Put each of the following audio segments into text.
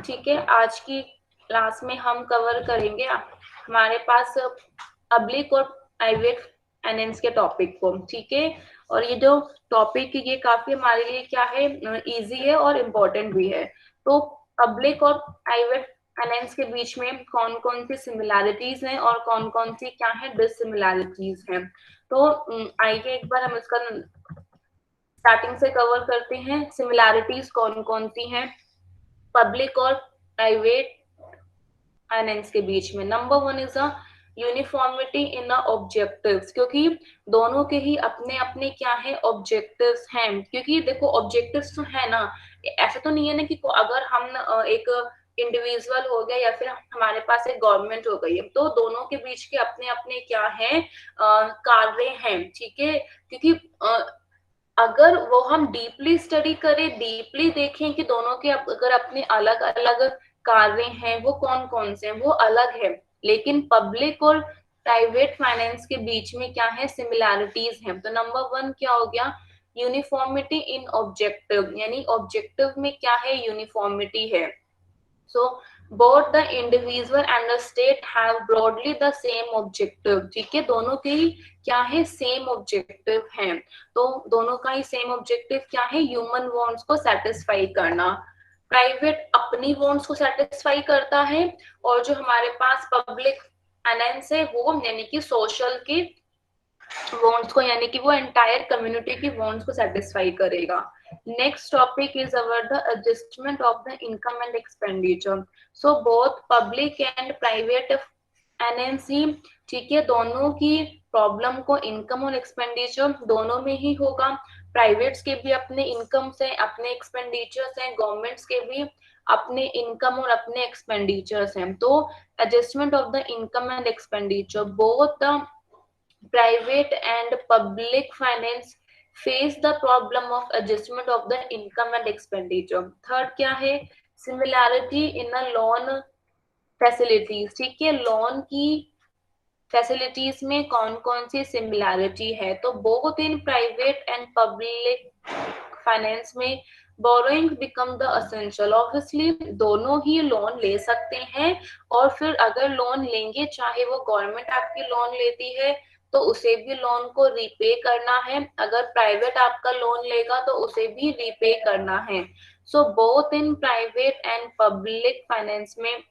ठीक है, आज की क्लास में हम कवर करेंगे हमारे पास पब्लिक और प्राइवेट फाइनेंस के टॉपिक को। ठीक है, और ये जो टॉपिक ये काफी हमारे लिए क्या है, इजी है और इम्पोर्टेंट भी है। तो पब्लिक और प्राइवेट फाइनेंस के बीच में कौन कौन सी सिमिलैरिटीज हैं और कौन कौन सी क्या है डिससिमिलैरिटीज हैं। तो आइए एक बार हम इसका स्टार्टिंग से कवर करते हैं। सिमिलैरिटीज कौन कौन सी हैं पब्लिक और प्राइवेट फाइनेंस के बीच में। Number one is a uniformity in the objectives, क्योंकि दोनों के ही अपने अपने क्या है ऑब्जेक्टिव्स हैं। क्योंकि देखो ऑब्जेक्टिव्स तो है ना, ऐसा तो नहीं है ना कि अगर हम एक इंडिविजुअल हो गया या फिर हमारे पास एक गवर्नमेंट हो गई है, तो दोनों के बीच के अपने अपने क्या है कार्य हैं। ठीक है, क्योंकि अगर वो हम डीपली स्टडी करें, डीपली देखें कि दोनों के अगर अपने अलग अलग कार्य हैं, वो कौन कौन से हैं, वो अलग है। लेकिन पब्लिक और प्राइवेट फाइनेंस के बीच में क्या है सिमिलैरिटीज हैं। तो नंबर वन क्या हो गया, यूनिफॉर्मिटी इन ऑब्जेक्टिव, यानी ऑब्जेक्टिव में क्या है यूनिफॉर्मिटी है। So both the individual and the state have broadly the same objective। ठीक है, दोनों के ही क्या है सेम ऑब्जेक्टिव हैं। तो दोनों का ही सेम ऑब्जेक्टिव क्या है, ह्यूमन वांट्स को सेटिस्फाई करना। प्राइवेट अपनी वांट्स को सेटिस्फाई करता है और जो हमारे पास पब्लिक फाइनेंस है वो यानी कि सोशल की वांट्स को, यानी कि वो एंटायर कम्युनिटी की वांट्स को सेटिस्फाई करेगा। Next topic is our the adjustment of the income and expenditure. So both public and private NNC, ठीक है, दोनों की प्रॉब्लम को इनकम और एक्सपेंडिचर दोनों में ही होगा। प्राइवेट्स के भी अपने इनकम से अपने एक्सपेंडिचर्स हैं, गवर्नमेंट्स के भी अपने इनकम और अपने एक्सपेंडिचर्स हैं। तो adjustment of the income and expenditure, both the private and public finance face the problem of adjustment of the income and expenditure। Third क्या है, similarity in a loan facilities। ठीक है, लोन की facilities में कौन कौन सी सिमिलैरिटी है। तो both in private and public finance में borrowing become the essential. Obviously दोनों ही लोन ले सकते हैं और फिर अगर लोन लेंगे, चाहे वो गवर्नमेंट आपकी लोन लेती है तो उसे भी लोन को रीपे करना है, अगर प्राइवेट आपका लोन लेगा तो उसे भी रीपे करना है। So both in private and public finance में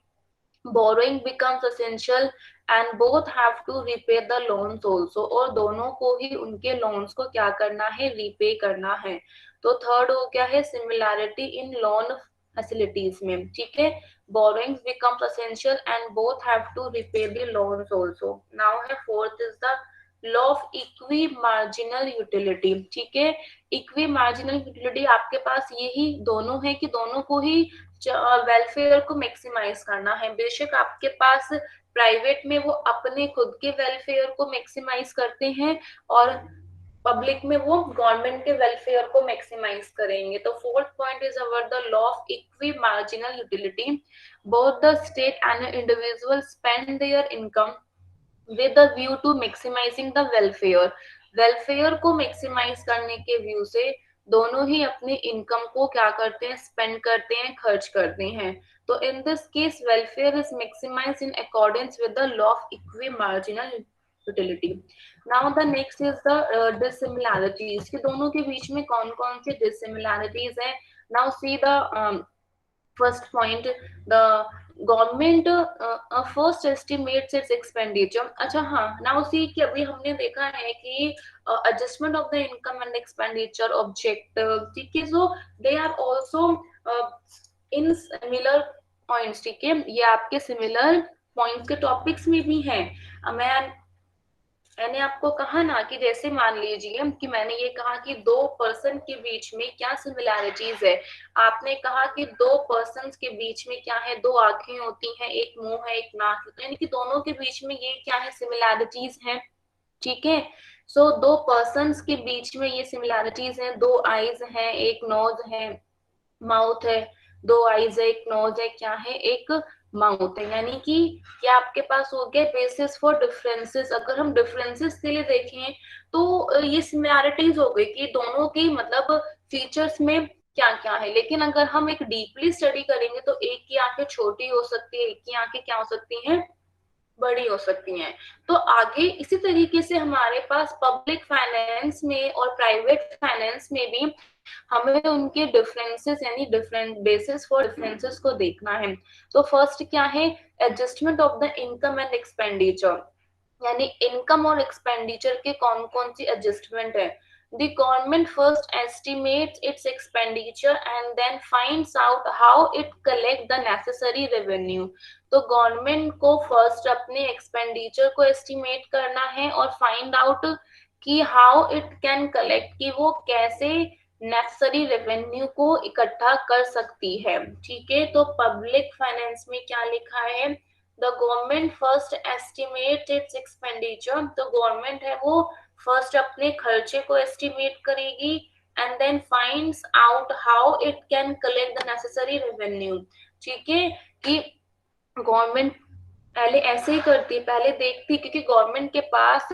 borrowing becomes essential and both have to repay the loans also। और दोनों को ही उनके लोन्स को क्या करना है, रीपे करना है। तो थर्ड हो गया है सिमिलैरिटी इन लोन फैसिलिटीज में। ठीक है, borrowings becomes essential and both have to repay the loans also। now है fourth is the law of equi marginal utility. ठीक है, इक्वी मार्जिनल यूटिलिटी आपके पास यही दोनों है कि दोनों को ही वेलफेयर को मैक्सिमाइज करना है। बेशक आपके पास प्राइवेट में वो अपने खुद के वेलफेयर को मैक्सिमाइज करते हैं और पब्लिक में वो गवर्नमेंट के वेलफेयर को मैक्सिमाइज करेंगे। तो fourth point is our the law of equi marginal utility. Both the state and individual spend their income with the view to maximising the welfare. Welfare को मैक्सिमाइज करने के view से दोनों ही अपने इनकम को क्या करते हैं, स्पेंड करते हैं, खर्च करते हैं। तो in this case welfare is maximised in accordance with the law of equi marginal utility. Now the next is the dissimilarities, कि दोनों के बीच में कौन कौन सी डिससिमिलैरिटीज है। Now see the first point, the government first estimates its expenditure. अच्छा हाँ, now see कि अभी हमने देखा है कि adjustment of the income and expenditure objective, ठीक है, so they are also in similar points. ठीक है, ये आपके सिमिलर पॉइंट्स के टॉपिक्स में भी हैं। मैंने आपको कहा ना कि जैसे मान लीजिए कि मैंने ये कहा कि दो पर्सन के बीच में क्या सिमिलैरिटीज है। आपने कहा कि दो पर्सन के बीच में क्या है, दो आंखें होती हैं, एक मुंह है, एक नाक है, तो यानी कि दोनों के बीच में ये क्या है, सिमिलैरिटीज हैं। ठीक है, सो दो पर्सन्स के बीच में ये सिमिलैरिटीज हैं। दो आईज हैं, एक नोज है, माउथ है, दो आईज है, एक नोज है, क्या है, एक माउथ है। यानी कि क्या आपके पास हो गया बेसिस फॉर डिफरेंसेस। अगर हम डिफरेंसेस के लिए देखें तो ये सिमिलैरिटीज हो गई कि दोनों की मतलब फीचर्स में क्या क्या है। लेकिन अगर हम एक डीपली स्टडी करेंगे तो एक की आंखें छोटी हो सकती है, एक की आंखें क्या हो सकती हैं, बड़ी हो सकती हैं। तो आगे इसी तरीके से हमारे पास पब्लिक फाइनेंस में और प्राइवेट फाइनेंस में भी हमें उनके डिफरेंसेस यानी डिफरेंट बेसिस फॉर डिफरेंसेस को देखना है। तो फर्स्ट क्या है, adjustment of the income and expenditure, यानी इनकम और एक्सपेंडिचर के कौन कौन सी एडजस्टमेंट है। The government first estimates its expenditure and then finds out how it collect the necessary revenue. तो गवर्नमेंट को फर्स्ट अपने एक्सपेंडिचर को एस्टिमेट करना है और फाइंड आउट कि हाउ इट कैन कलेक्ट, कि वो कैसे नेसेसरी रेवेन्यू को इकट्ठा कर सकती है। ठीक है, तो पब्लिक फाइनेंस में क्या लिखा है, the government first estimate its expenditure, तो गवर्नमेंट है वो फर्स्ट अपने खर्चे को एस्टिमेट करेगी and then finds out how it can collect the necessary revenue. ठीक है, कि गवर्नमेंट पहले ऐसे ही करती है, पहले देखती, क्योंकि गवर्नमेंट के पास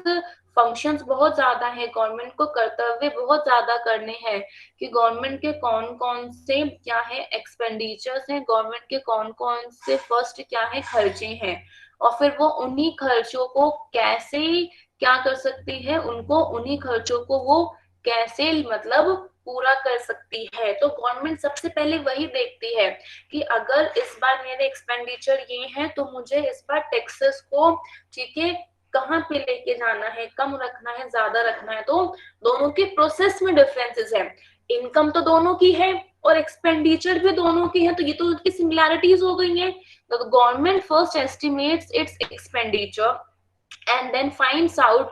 फंक्शंस बहुत ज्यादा है, गवर्नमेंट को कर्तव्य बहुत ज्यादा करने हैं कि गवर्नमेंट के कौन कौन से क्या है एक्सपेंडिचर्स हैं, गवर्नमेंट के कौन कौन से फर्स्ट क्या है खर्चे हैं, और फिर वो उन्हीं खर्चों को कैसे क्या कर सकती है, उनको उन्हीं खर्चों को वो कैसे मतलब पूरा कर सकती है। तो गवर्नमेंट सबसे पहले वही देखती है कि अगर इस बार मेरे एक्सपेंडिचर ये हैं तो मुझे इस बार टैक्सेस को, ठीक है, कहाँ पे लेके जाना है, कम रखना है, ज्यादा रखना है। तो दोनों के प्रोसेस में डिफरेंसेस है, इनकम तो दोनों की है और एक्सपेंडिचर भी दोनों की है, तो ये तो उनकी सिमिलैरिटीज हो गई है। तो government first estimates its expenditure and then finds out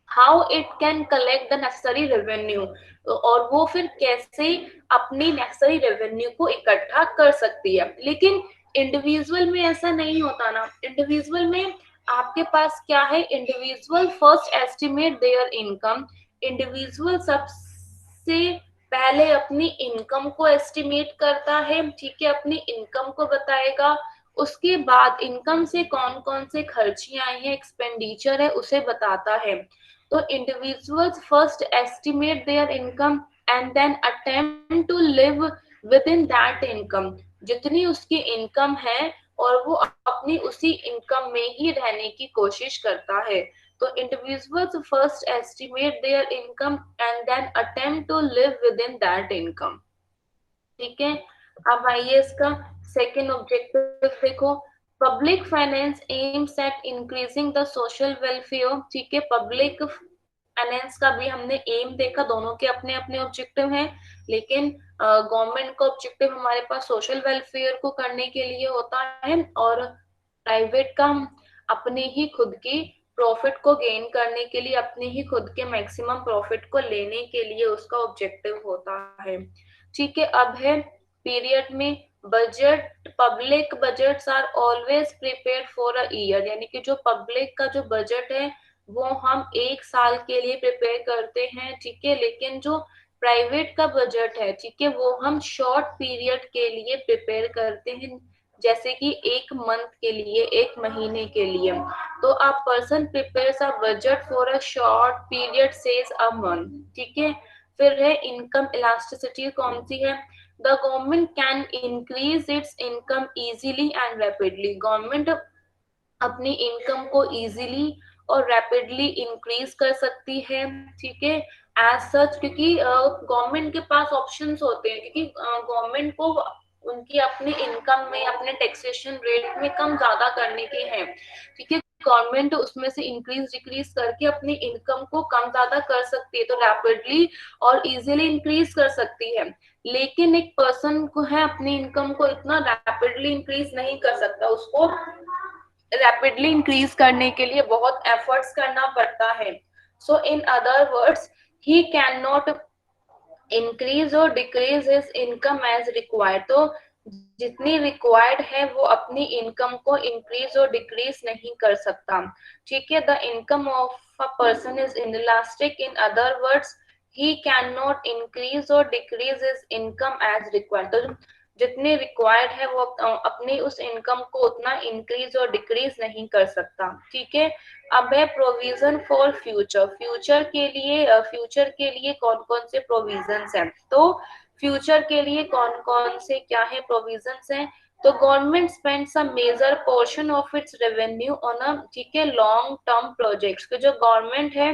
how it can collect the necessary revenue, और वो फिर कैसे अपनी नेसेसरी रेवेन्यू को इकट्ठा कर सकती है। लेकिन इंडिविजुअल में ऐसा नहीं होता ना, इंडिविजुअल में आपके पास क्या है, individual first estimate there income, individual सबसे पहले अपनी इनकम को एस्टिमेट करता है, ठीक है, अपनी इनकम को बताएगा, उसके बाद इनकम से कौन कौन से खर्चे आए हैं, एक्सपेंडिचर है, उसे बताता है। तो individuals first estimate their income and then attempt to live within that income, जितनी उसकी इनकम है और वो अपनी उसी इनकम में ही रहने की कोशिश करता है। तो individuals first estimate their income and then attempt to live within that income। ठीक है, अब आइए इसका सेकेंड ऑब्जेक्टिव देखो, public finance aims at increasing the social welfare. ठीक है, पब्लिक फाइनेंस का भी हमने एम देखा, दोनों के अपने अपने ऑब्जेक्टिव हैं, लेकिन गवर्नमेंट का ऑब्जेक्टिव हमारे पास सोशल वेलफेयर को करने के लिए होता है और प्राइवेट का अपने ही खुद की प्रॉफिट को गेन करने के लिए, अपने ही खुद के मैक्सिमम प्रॉफिट को लेने के लिए उसका ऑब्जेक्टिव होता है। ठीक है, अब है पीरियड में budget, public budgets are always prepare for a year, यानी कि जो पब्लिक का जो बजट है वो हम एक साल के लिए प्रिपेयर करते हैं। ठीक है, लेकिन जो प्राइवेट का बजट है, ठीक है, वो हम शॉर्ट पीरियड के लिए प्रिपेयर करते हैं, जैसे कि एक मंथ के लिए, एक महीने के लिए। तो a person prepares a budget for a short period says a month. ठीक है, फिर है इनकम इलास्टिसिटी, कौन सी है, the government can increase its income easily and rapidly, government अपनी इनकम को इजीली और रैपिडली इंक्रीज कर सकती है। ठीक है, एज सच, क्योंकि गवर्नमेंट के पास ऑप्शंस होते हैं, क्योंकि गवर्नमेंट को उनकी अपनी इनकम में, अपने टैक्सेशन रेट में कम ज्यादा करने के हैं। ठीक है, गवर्नमेंट उसमें से इंक्रीज डिक्रीज करके अपनी इनकम को कम ज्यादा कर सकती है, तो रैपिडली और इजीली इंक्रीज कर सकती है। लेकिन एक पर्सन को है अपनी इनकम को इतना रैपिडली इंक्रीज नहीं कर सकता, उसको रैपिडली इंक्रीज करने के लिए बहुत एफर्ट्स करना पड़ता है। So in other words, he can not increase or decrease his income as required, तो जितनी रिक्वायर्ड है वो अपनी इनकम को इंक्रीज और डिक्रीज नहीं कर सकता। ठीक है, the income of a person is inelastic, in other words he can not increase or decrease his income as required, तो जितनी रिक्वायर्ड है वो अपनी उस इनकम को उतना इंक्रीज और डिक्रीज नहीं कर सकता। ठीक है, अब है प्रोविजन फॉर फ्यूचर, फ्यूचर के लिए कौन कौन से प्रोविजंस हैं। तो फ्यूचर के लिए कौन कौन से क्या है प्रोविजंस हैं। तो government spends a major portion of its revenue on a, ठीक है, लॉन्ग टर्म प्रोजेक्ट्स। जो गवर्नमेंट है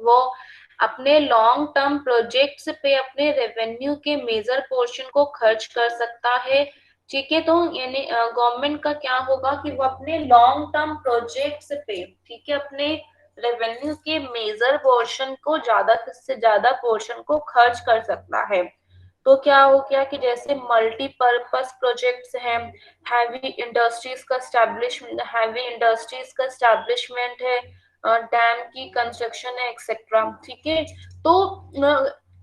वो अपने लॉन्ग टर्म प्रोजेक्ट्स पे अपने रेवेन्यू के मेजर पोर्शन को खर्च कर सकता है। ठीक है, तो यानी गवर्नमेंट का क्या होगा कि वो अपने लॉन्ग टर्म प्रोजेक्ट्स पे, ठीक है, अपने रेवेन्यू के मेजर पोर्शन को, ज्यादा से ज्यादा पोर्शन को खर्च कर सकता है। तो क्या हो गया कि जैसे मल्टीपर्पस प्रोजेक्ट्स हैं, हैवी इंडस्ट्रीज का स्टैब्लिशमेंट है, डैम की कंस्ट्रक्शन है, एक्सेट्रा। ठीक है, तो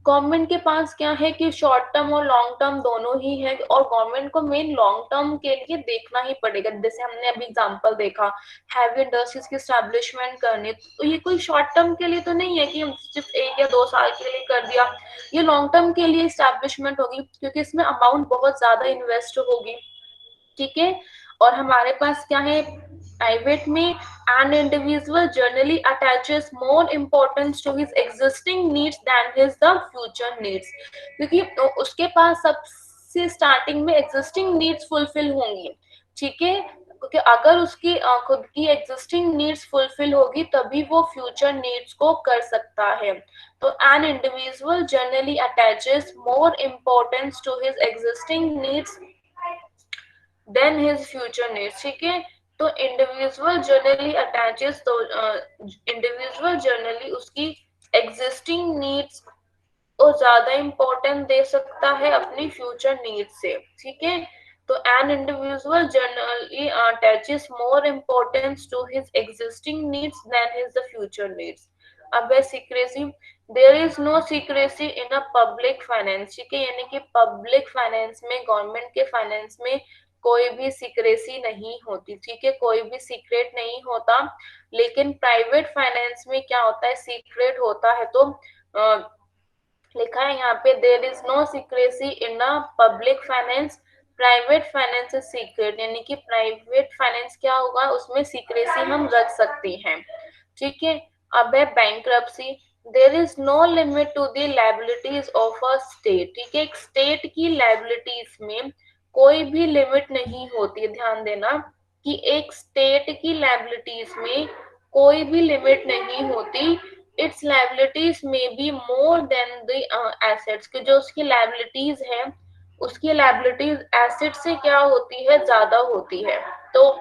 गवर्नमेंट के पास क्या है कि शॉर्ट टर्म और लॉन्ग टर्म दोनों ही है, और गवर्नमेंट को मेन लॉन्ग टर्म के लिए देखना ही पड़ेगा। जैसे हमने अभी एग्जांपल देखा, हैवी इंडस्ट्रीज की स्टैब्लिशमेंट करनी, तो ये कोई शॉर्ट टर्म के लिए तो नहीं है कि हम सिर्फ 1 या 2 साल के लिए कर दिया, ये लॉन्ग टर्म के लिए स्टैब्लिशमेंट होगी, क्योंकि इसमें अमाउंट बहुत ज्यादा इन्वेस्ट होगी। ठीक है, और हमारे पास क्या है, प्राइवेट में an individual generally attaches more importance to his existing needs than his the future needs, क्योंकि उसके पास सबसे स्टार्टिंग में एग्जिस्टिंग नीड्स फुलफिल होंगी। ठीक है, क्योंकि अगर उसकी खुद की एग्जिस्टिंग नीड्स फुलफिल होगी तभी वो फ्यूचर नीड्स को कर सकता है। तो an individual generally attaches more importance to his existing needs then his future needs. ठीक है, तो इंडिविजुअल जनरली अटैचेस, तो इंडिविजुअल जनरली उसकी एग्जिस्टिंग नीड्स को ज्यादा इम्पोर्टेंस दे सकता है अपनी फ्यूचर नीड्स से। ठीक है, तो an individual generally attaches more importance to his existing needs then his the future needs. अब है secrecy, there is no secrecy in a public finance. ठीक है, यानी कि पब्लिक फाइनेंस में, गवर्नमेंट के फाइनेंस में कोई भी सीक्रेसी नहीं होती। ठीक है, कोई भी सीक्रेट नहीं होता, लेकिन प्राइवेट फाइनेंस में क्या होता है, सीक्रेट होता है। तो लिखा है यहाँ पे, there is no secrecy in a public finance, private finance is secret, यानी कि प्राइवेट फाइनेंस क्या होगा, उसमें सीक्रेसी हम रख सकते हैं। ठीक है, अब है bankruptcy, there is no limit to the liabilities of a state. ठीक है, एक स्टेट की लायबिलिटीज में कोई भी लिमिट नहीं होती। ध्यान देना कि एक स्टेट की लायबिलिटीज में कोई भी लिमिट नहीं होती। इट्स लायबिलिटीज में be more than the assets, कि जो उसकी लायबिलिटीज है, उसकी लायबिलिटीज एसेट से क्या होती है, ज्यादा होती है। तो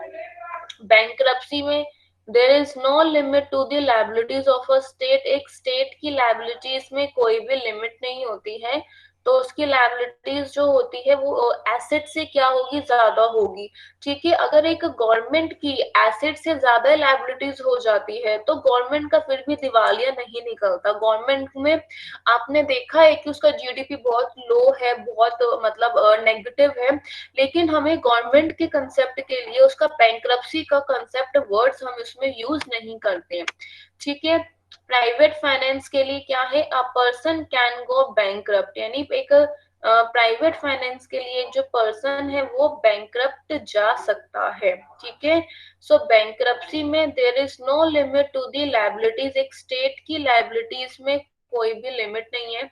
बैंक्रप्सी में there is no limit to the liabilities of a state, एक स्टेट की लायबिलिटीज में कोई भी लिमिट नहीं होती है, तो उसकी लायबिलिटीज जो होती है वो एसेट से क्या होगी, ज्यादा होगी। ठीक है, अगर एक गवर्नमेंट की एसेट से ज्यादा लायबिलिटीज हो जाती है तो गवर्नमेंट का फिर भी दिवालिया नहीं निकलता। गवर्नमेंट में आपने देखा है कि उसका जीडीपी बहुत लो है, बहुत मतलब नेगेटिव है, लेकिन हमें गवर्नमेंट के कंसेप्ट के लिए उसका बैंक्रप्सी का कंसेप्ट वर्ड्स हम इसमें यूज नहीं करते। ठीक है, प्राइवेट फाइनेंस के लिए क्या है, a person can go bankrupt, यानी एक प्राइवेट फाइनेंस के लिए जो पर्सन है वो बैंक्रप्ट जा सकता है। ठीक है, सो बैंक्रप्सी में there is no limit to the liabilities, एक स्टेट की लायबिलिटीज में कोई भी लिमिट नहीं है,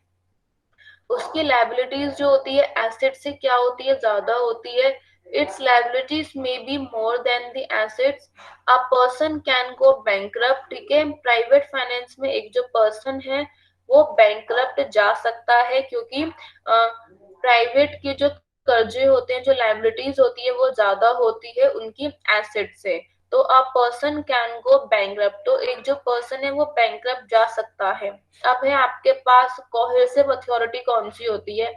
उसकी लायबिलिटीज जो होती है एसेट से क्या होती है, ज्यादा होती है। It's liabilities may be more than the assets, a person can go bankrupt. ठीक है, प्राइवेट फाइनेंस में एक जो पर्सन है वो बैंकरप्ट जा सकता है, क्योंकि प्राइवेट के जो कर्जे होते हैं, जो लायबिलिटीज होती है वो ज्यादा होती है उनकी एसेट से। तो a person can go bankrupt, तो एक जो पर्सन है वो बैंकरप्ट जा सकता है। अब है आपके पास कोहेसिव अथॉरिटी कौन सी होती है,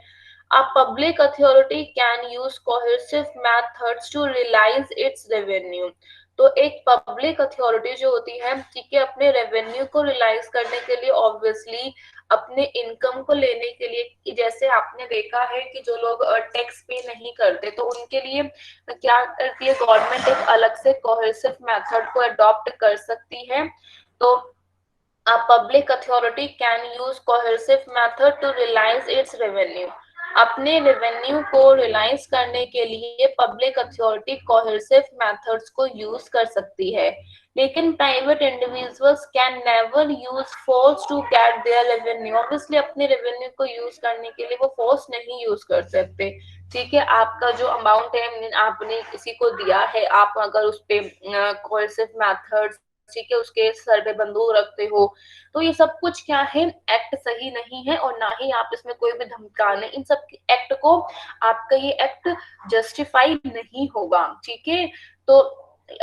a public authority can use cohesive methods to realise its revenue. तो एक पब्लिक अथॉरिटी जो होती है, ठीक है, अपने रेवेन्यू को रियलाइज करने के लिए, ऑब्वियसली अपने इनकम को लेने के लिए, जैसे आपने देखा है कि जो लोग टैक्स पे नहीं करते तो उनके लिए क्या करती है गवर्नमेंट, एक अलग से कोहेसिव मेथड को अडॉप्ट कर सकती है। तो a public authority can use coercive method to realize its revenue. अपने रेवेन्यू को रियलाइज करने के लिए पब्लिक अथॉरिटी कोहेसिव मेथड्स को यूज कर सकती है, लेकिन private individuals can never use force to get their revenue. Obviously अपने रेवेन्यू को यूज करने के लिए वो फोर्स नहीं यूज कर सकते। ठीक है, आपका जो अमाउंट है आपने किसी को दिया है, आप अगर उस पे कोहेसिव मेथड्स, ठीक है, उसके सर पे बंदूक रखते हो, तो ये सब कुछ क्या है, एक्ट सही नहीं है, और ना ही आप इसमें कोई भी धमकाने, इन सब एक्ट को आपका ये एक्ट जस्टिफाई नहीं होगा। ठीक है, तो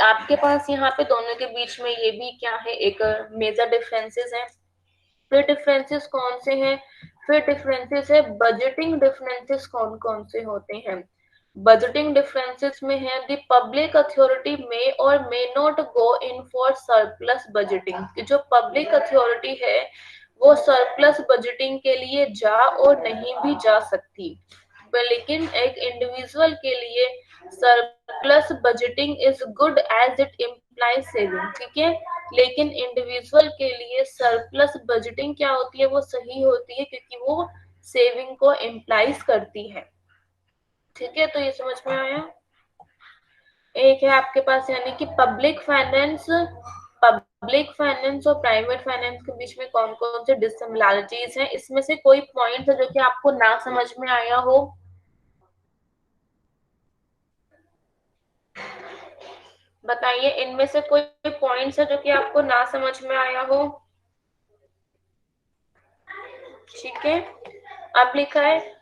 आपके पास यहाँ पे दोनों के बीच में ये भी क्या है, एक मेजर डिफरेंसेस है। फिर डिफरेंसेस कौन से हैं, फिर डिफरेंसेस है बजटिंग डिफरेंसेस कौन कौन से होते हैं। बजटिंग डिफरेंसेस में है द पब्लिक अथॉरिटी में और may not go in for surplus budgeting. जो पब्लिक अथॉरिटी है वो सरप्लस बजटिंग के लिए जा और नहीं भी जा सकती, लेकिन एक इंडिविजुअल के लिए surplus budgeting is good as it implies saving. ठीक है, लेकिन इंडिविजुअल के लिए सरप्लस बजटिंग क्या होती है, वो सही होती है क्योंकि वो सेविंग को इम्प्लाइज करती है। ठीक है, तो ये समझ में आया। एक है आपके पास यानी कि पब्लिक फाइनेंस और प्राइवेट फाइनेंस के बीच में कौन कौन से डिसिमिलरिटीज हैं। इसमें से कोई पॉइंट है जो कि आपको ना समझ में आया हो, बताइए। इनमें से कोई पॉइंट्स है जो कि आपको ना समझ में आया हो। ठीक है, अब लिखा है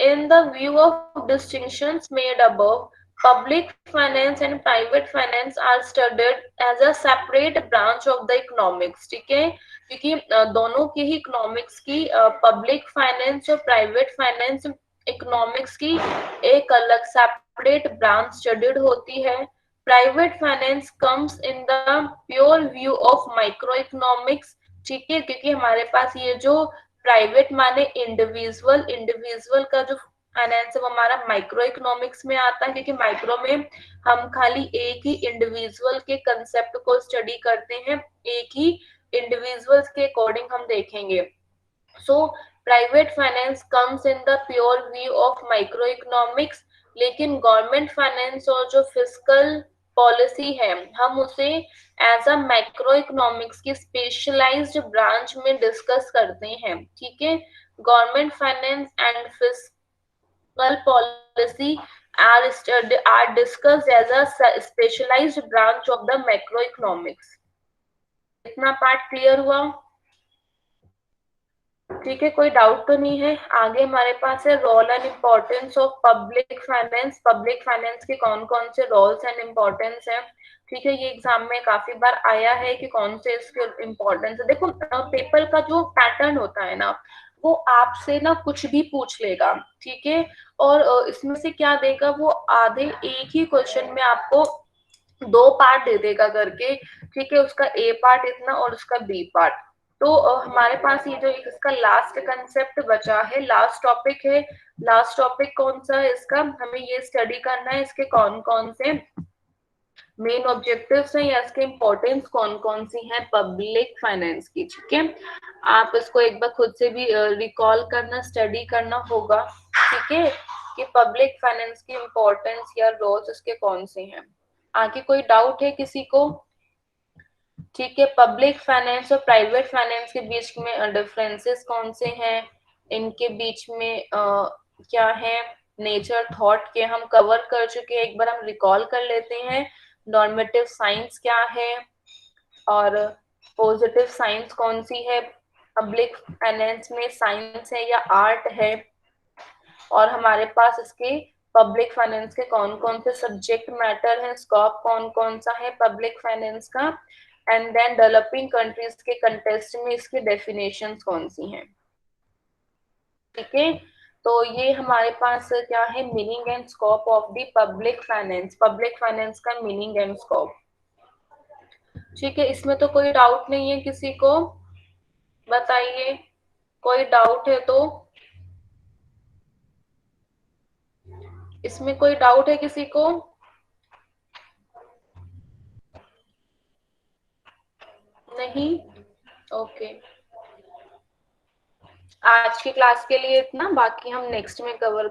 in the view of distinctions made above, public finance and private finance are studied as a separate branch of the economics. ठीक है, क्योंकि दोनों की ही इकोनॉमिक्स की, पब्लिक फाइनेंस और प्राइवेट फाइनेंस इकोनॉमिक्स की एक अलग सेपरेट ब्रांच स्टडीड होती है। Private finance comes in the pure view of micro economics. ठीक है, क्योंकि हमारे पास ये जो प्राइवेट माने इंडिविजुअल, इंडिविजुअल का जो फाइनेंस है वो हमारा माइक्रो इकोनॉमिक्स में आता है, क्योंकि माइक्रो में हम खाली एक ही इंडिविजुअल के कंसेप्ट को स्टडी करते हैं, एक ही इंडिविजुअल्स के अकॉर्डिंग हम देखेंगे। So private finance comes in the pure view of micro economics, लेकिन गवर्नमेंट फाइनेंस और जो फिस्कल पॉलिसी है हम उसे एज अ मैक्रो इकोनॉमिक्स की स्पेशलाइज्ड ब्रांच में डिस्कस करते हैं। ठीक है, government finance and fiscal policy are discussed as a specialised branch of the macro economics. इतना पार्ट क्लियर हुआ। ठीक है, कोई डाउट तो नहीं है। आगे हमारे पास है role and importance of public finance. Public finance के कौन कौन से रोल्स एंड इम्पोर्टेंस है। ठीक है, ये एग्जाम में काफी बार आया है कि कौन से इसके इम्पोर्टेंस है। देखो पेपर का जो पैटर्न होता है ना, वो आपसे ना कुछ भी पूछ लेगा। ठीक है, और इसमें से क्या देगा, वो आधे एक ही क्वेश्चन में आपको दो पार्ट दे देगा करके। ठीक है, उसका ए पार्ट इतना और उसका बी पार्ट। तो हमारे पास ये जो इसका लास्ट कंसेप्ट बचा है, लास्ट टॉपिक है। लास्ट टॉपिक कौन सा है इसका, हमें ये स्टडी करना है इसके कौन कौन से मेन ऑब्जेक्टिव्स हैं या इसके इम्पोर्टेंस कौन कौन सी है पब्लिक फाइनेंस की। ठीक है, आप इसको एक बार खुद से भी रिकॉल करना, स्टडी करना होगा। ठीक है, कि पब्लिक फाइनेंस की इम्पोर्टेंस या रोल्स इसके कौन से हैं। आगे कोई डाउट है किसी को। ठीक है, पब्लिक फाइनेंस और प्राइवेट फाइनेंस के बीच में डिफरेंसेस कौन से हैं, इनके बीच में क्या है, नेचर थॉट के हम कवर कर चुके हैं, एक बार हम रिकॉल कर लेते हैं। नॉर्मेटिव साइंस क्या है और पॉजिटिव साइंस कौन सी है, पब्लिक फाइनेंस में साइंस है या आर्ट है, और हमारे पास इसके पब्लिक फाइनेंस के कौन कौन से सब्जेक्ट मैटर है, स्कोप कौन कौन सा है पब्लिक फाइनेंस का, एंड देन डेवलपिंग कंट्रीज के कंटेक्स्ट में इसकी डेफिनेशंस कौन सी हैं। ठीक है, तो ये हमारे पास क्या है, meaning and scope of the public finance, public finance का मीनिंग एंड स्कोप। ठीक है, इसमें तो कोई डाउट नहीं है किसी को, बताइए कोई डाउट है तो। इसमें कोई डाउट है किसी को। नहीं, ओके। आज की क्लास के लिए इतना, बाकी हम नेक्स्ट में कवर